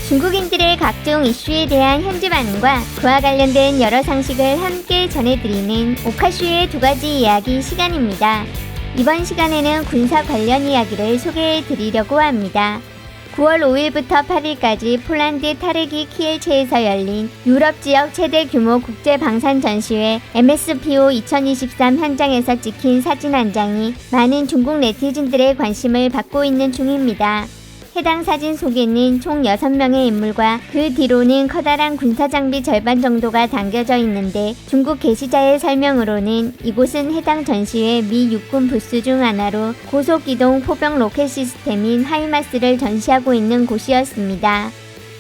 중국인들의 각종 이슈에 대한 현지 반응과 그와 관련된 여러 상식을 함께 전해드리는 오카슈의 두 가지 이야기 시간입니다. 이번 시간에는 군사 관련 이야기를 소개해드리려고 합니다. 9월 5일부터 8일까지 폴란드 타르기 키엘체에서 열린 유럽 지역 최대 규모 국제 방산 전시회 MSPO 2023 현장에서 찍힌 사진 한 장이 많은 중국 네티즌들의 관심을 받고 있는 중입니다. 해당 사진 속에는 총 6명의 인물과 그 뒤로는 커다란 군사장비 절반 정도가 담겨져 있는데 중국 게시자의 설명으로는 이곳은 해당 전시회 미 육군 부스 중 하나로 고속기동 포병 로켓 시스템인 하이마스를 전시하고 있는 곳이었습니다.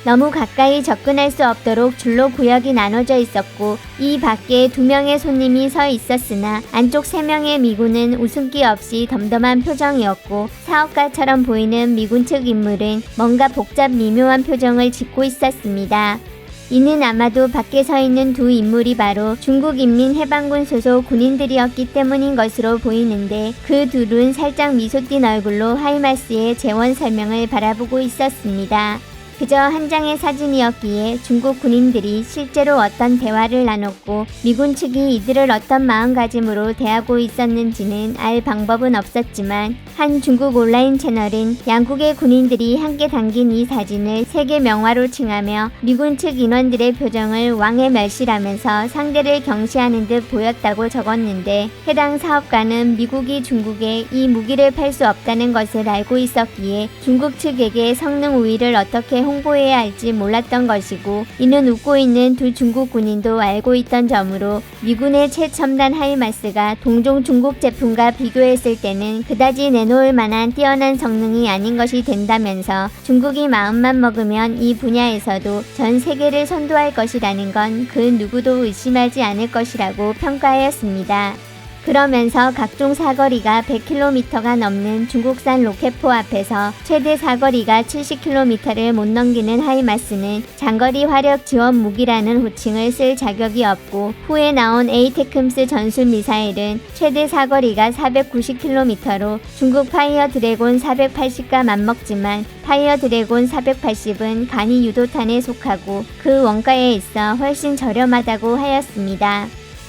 너무 가까이 접근할 수 없도록 줄로 구역이 나눠져 있었고 이 밖에 2명의 손님이 서 있었으나 안쪽 3명의 미군은 웃음기 없이 덤덤한 표정이었고 사업가처럼 보이는 미군 측 인물은 뭔가 복잡 미묘한 표정을 짓고 있었습니다. 이는 아마도 밖에 서 있는 두 인물이 바로 중국인민해방군 소속 군인들이었기 때문인 것으로 보이는데 그 둘은 살짝 미소 띈 얼굴로 하이마스의 재원 설명을 바라보고 있었습니다. 그저 한 장의 사진이었기에 중국 군인들이 실제로 어떤 대화를 나눴고 미군 측이 이들을 어떤 마음가짐으로 대하고 있었는지는 알 방법은 없었지만 한 중국 온라인 채널은 양국의 군인들이 함께 담긴 이 사진을 세계 명화로 칭하며 미군 측 인원들의 표정을 왕의 멸시라면서 상대를 경시하는 듯 보였다고 적었는데 해당 사업가는 미국이 중국에 이 무기를 팔 수 없다는 것을 알고 있었기에 중국 측에게 성능 우위를 어떻게 홍보해야 할지 몰랐던 것이고 이는 웃고 있는 두 중국 군인도 알고 있던 점으로 미군의 최첨단 하이마스가 동종 중국 제품과 비교했을 때는 그다지 내놓을 만한 뛰어난 성능이 아닌 것이 된다면서 중국이 마음만 먹으면 이 분야에서도 전 세계를 선도할 것이라는 건 그 누구도 의심하지 않을 것이라고 평가하였습니다. 그러면서 각종 사거리가 100km가 넘는 중국산 로켓포 앞에서 최대 사거리가 70km를 못 넘기는 하이마스는 장거리 화력 지원 무기라는 호칭을 쓸 자격이 없고 후에 나온 에이테크임스 전술 미사일은 최대 사거리가 490km로 중국 파이어 드래곤 480과 맞먹지만 파이어 드래곤 480은 간이 유도탄에 속하고 그 원가에 있어 훨씬 저렴하다고 하였습니다.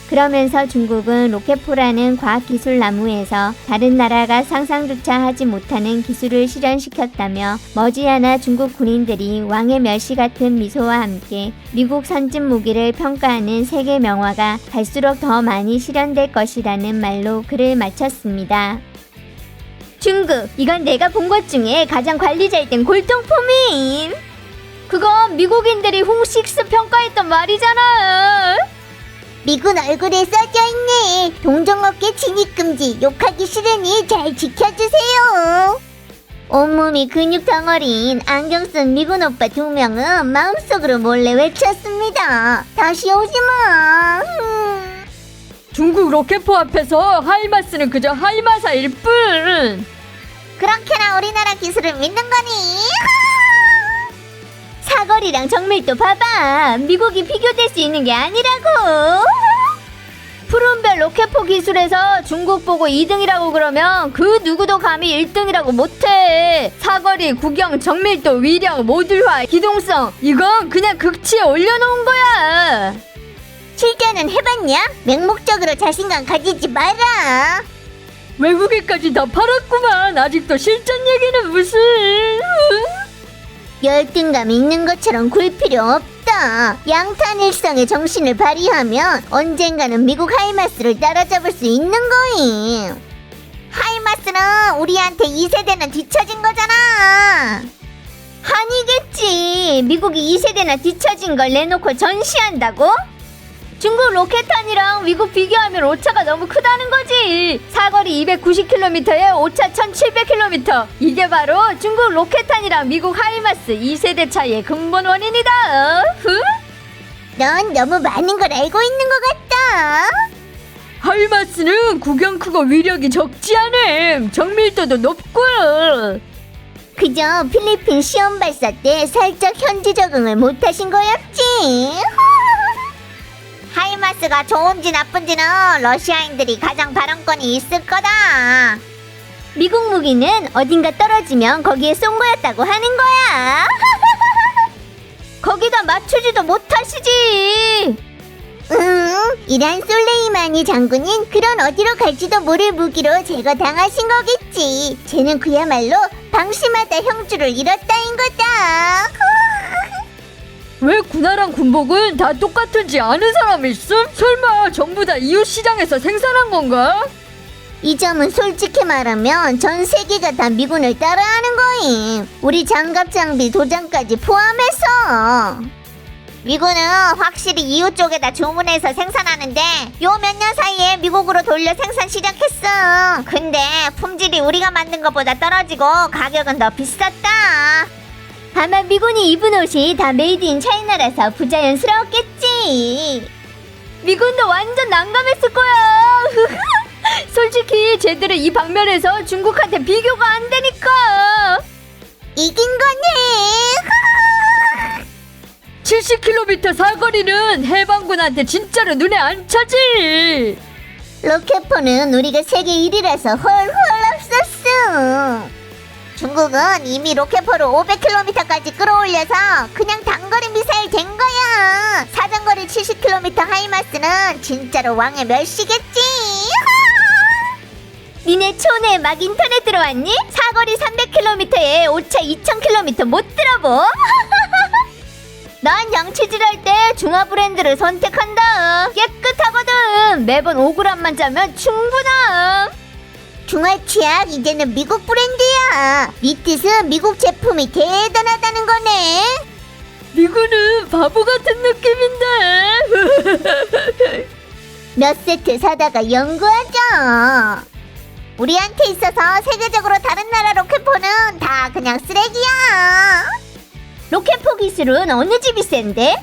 그러면서 중국은 로켓포라는 과학기술 나무에서 다른 나라가 상상조차 하지 못하는 기술을 실현시켰다며 머지않아 중국 군인들이 왕의 멸시 같은 미소와 함께 미국 선진 무기를 평가하는 세계 명화가 갈수록 더 많이 실현될 것이라는 말로 글을 마쳤습니다. 중국, 이건 내가 본 것 중에 가장 관리 잘 된 골동품임. 그건 미국인들이 홍식스 평가했던 말이잖아. 미군 얼굴에 써져있네. 동종업계 진입금지, 욕하기 싫으니 잘 지켜주세요. 온몸이 근육 덩어리인 안경 쓴 미군 오빠 2명은 마음속으로 몰래 외쳤습니다. 다시 오지마. 중국 로켓포 앞에서 하이마스는 그저 하이마사일 뿐. 그렇게나 우리나라 기술을 믿는 거니? 사거리랑 정밀도 봐봐. 미국이 비교될 수 있는 게 아니라고. 푸른별 로켓포 기술에서 중국 보고 2등이라고 그러면 그 누구도 감히 1등이라고 못해. 사거리, 구경, 정밀도, 위력, 모듈화, 기동성, 이건 그냥 극치에 올려놓은 거야. 실전은 해봤냐? 맹목적으로 자신감 가지지 마라. 외국에까지 다 팔았구만. 아직도 실전 얘기는 무슨. 열등감 있는 것처럼 굴 필요 없다. 양탄일성의 정신을 발휘하면 언젠가는 미국 하이마스를 따라잡을 수 있는 거임. 하이마스는 우리한테 2세대는 뒤처진 거잖아. 아니겠지. 미국이 2세대나 뒤처진 걸 내놓고 전시한다고? 중국 로켓탄이랑 미국 비교하면 오차가 너무 크다는 거지. 사거리 290km에 오차 1700km. 이게 바로 중국 로켓탄이랑 미국 하이마스 2세대 차이의 근본 원인이다. 넌 너무 많은 걸 알고 있는 것 같다. 하이마스는 구경 크고 위력이 적지 않음. 정밀도도 높고. 그저 필리핀 시험 발사 때 살짝 현지 적응을 못하신 거였지. 하이마스가 좋은지 나쁜지는 러시아인들이 가장 발언권이 있을 거다. 미국 무기는 어딘가 떨어지면 거기에 쏜 거였다고 하는 거야. 거기다 맞추지도 못하시지. 이란 솔레이마니 장군인 그런 어디로 갈지도 모를 무기로 제거당하신 거겠지. 쟤는 그야말로 방심하다 형주를 잃었다인 거다. 왜 군화랑 군복은 다 똑같은지 아는 사람이 있음? 설마 전부 다 이웃 시장에서 생산한 건가? 이 점은 솔직히 말하면 전 세계가 다 미군을 따라하는 거임. 우리 장갑, 장비, 도장까지 포함해서. 미군은 확실히 이웃 쪽에다 주문해서 생산하는데 요 몇 년 사이에 미국으로 돌려 생산 시작했어. 근데 품질이 우리가 만든 것보다 떨어지고 가격은 더 비쌌다. 아마 미군이 입은 옷이 다 메이드 인 차이나라서 부자연스러웠겠지. 미군도 완전 난감했을 거야. 솔직히 쟤들은 이 방면에서 중국한테 비교가 안 되니까. 이긴 거네. 70km 사거리는 해방군한테 진짜로 눈에 안 차지. 로켓포는 우리가 세계 1위라서 헐헐 없었어. 중국은 이미 로켓포를 500km까지 끌어올려서 그냥 단거리 미사일 된 거야. 사정거리 70km 하이마스는 진짜로 왕의 멸시겠지. 니네 촌에 막 인터넷 들어왔니? 사거리 300km에 오차 2000km 못 들어보? 난 양치질 할 때 중화 브랜드를 선택한다. 깨끗하거든. 매번 5g만 짜면 충분함. 중화치약 이제는 미국 브랜드야. 이 뜻은 미국 제품이 대단하다는 거네. 미군은 바보 같은 느낌인데. 몇 세트 사다가 연구하자. 우리한테 있어서 세계적으로 다른 나라 로켓포는 다 그냥 쓰레기야. 로켓포 기술은 어느 집이 센데?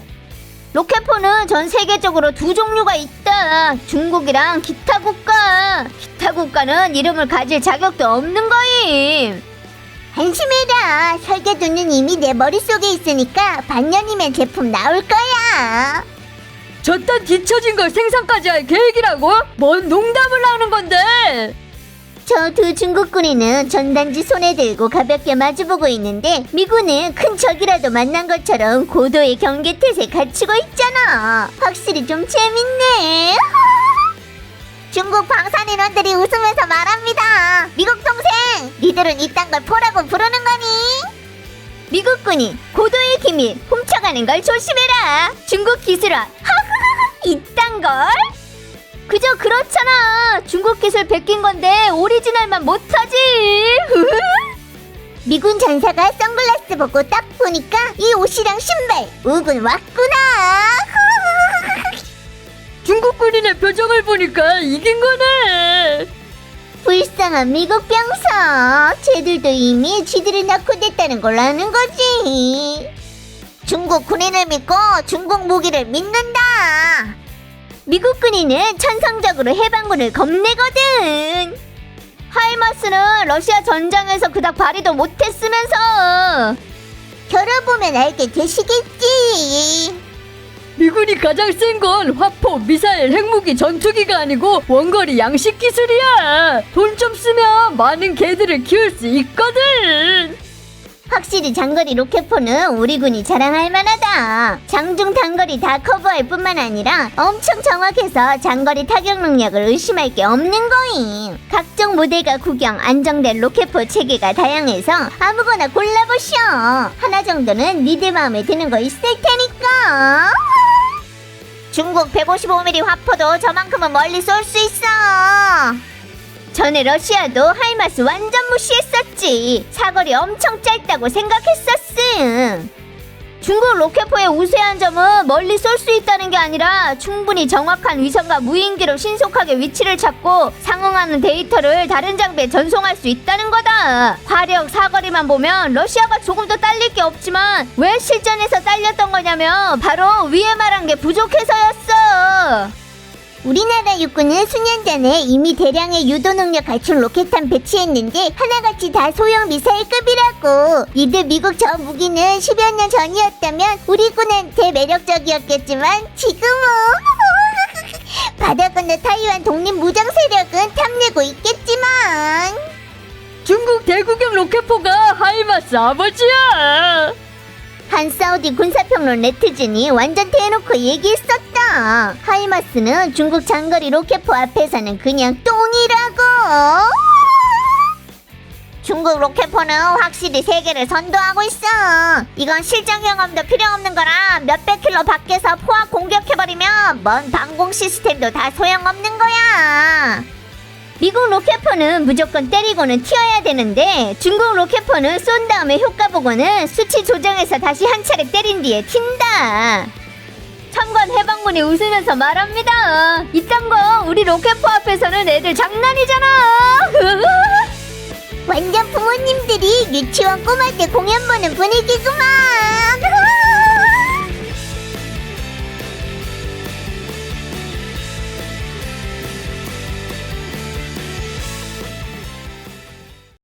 로켓포는 전 세계적으로 두 종류가 있다. 중국이랑 기타 국가. 기타 국가는 이름을 가질 자격도 없는 거임. 안심해라. 설계도는 이미 내 머릿속에 있으니까 반년이면 제품 나올 거야. 저딴 뒤처진 걸 생산까지 할 계획이라고? 뭔 농담을 하는 건데? 저 두 중국군인은 전단지 손에 들고 가볍게 마주보고 있는데 미군은 큰 적이라도 만난 것처럼 고도의 경계태세 갖추고 있잖아. 확실히 좀 재밌네. 중국 방산인원들이 웃으면서 말합니다. 미국 동생, 니들은 이딴 걸 포라고 부르는 거니? 미국군이 고도의 기밀 훔쳐가는 걸 조심해라. 중국 기술아. 이딴 걸? 그저 그렇잖아. 중국 기술 베낀 건데 오리지널만 못하지. 미군 전사가 선글라스 보고 딱 보니까 이 옷이랑 신발 우군 왔구나. 중국 군인의 표정을 보니까 이긴 거네. 불쌍한 미국 병사. 쟤들도 이미 쥐들을 낳고 됐다는 걸 아는 거지. 중국 군인을 믿고 중국 무기를 믿는다. 미국 군인은 천성적으로 해방군을 겁내거든. 하이마스는 러시아 전장에서 그닥 발휘도 못했으면서. 겨뤄보면 알게 되시겠지. 미군이 가장 센 건 화포, 미사일, 핵무기, 전투기가 아니고 원거리 양식 기술이야. 돈 좀 쓰면 많은 개들을 키울 수 있거든. 확실히 장거리 로켓포는 우리 군이 자랑할 만하다. 장중 단거리 다 커버할 뿐만 아니라 엄청 정확해서 장거리 타격 능력을 의심할 게 없는 거임. 각종 모델과 구경 안정된 로켓포 체계가 다양해서 아무거나 골라보쇼. 하나 정도는 니들 마음에 드는 거 있을 테니까. 중국 155mm 화포도 저만큼은 멀리 쏠 수 있어. 전에 러시아도 하이마스 완전 무시했었지. 사거리 엄청 짧다고 생각했었음. 중국 로켓포의 우세한 점은 멀리 쏠 수 있다는 게 아니라 충분히 정확한 위성과 무인기로 신속하게 위치를 찾고 상응하는 데이터를 다른 장비에 전송할 수 있다는 거다. 화력 사거리만 보면 러시아가 조금 더 딸릴 게 없지만 왜 실전에서 딸렸던 거냐면 바로 위에 말한 게 부족해서였어. 우리나라 육군은 수년 전에 이미 대량의 유도 능력 갖춘 로켓탄 배치했는데 하나같이 다 소형 미사일급이라고. 니들 미국 저 무기는 10여 년 전이었다면 우리 군한테 매력적이었겠지만 지금은 바다 건너 타이완 독립 무장 세력은 탐내고 있겠지만 중국 대구경 로켓포가 하이마스 아버지야. 한 사우디 군사평론 네티즌이 완전 대놓고 얘기했었다. 하이마스는 중국 장거리 로켓포 앞에서는 그냥 똥이라고. 중국 로켓포는 확실히 세계를 선도하고 있어. 이건 실전 경험도 필요 없는 거라 몇백 킬로 밖에서 포화 공격해버리면 먼 방공 시스템도 다 소용없는 거야. 미국 로켓포는 무조건 때리고는 튀어야 되는데 중국 로켓포는 쏜 다음에 효과 보고는 수치 조정해서 다시 한 차례 때린 뒤에 튄다. 참관 해방군이 웃으면서 말합니다. 이딴 거 우리 로켓포 앞에서는 애들 장난이잖아. 완전 부모님들이 유치원 꼬마 때 공연 보는 분위기구만.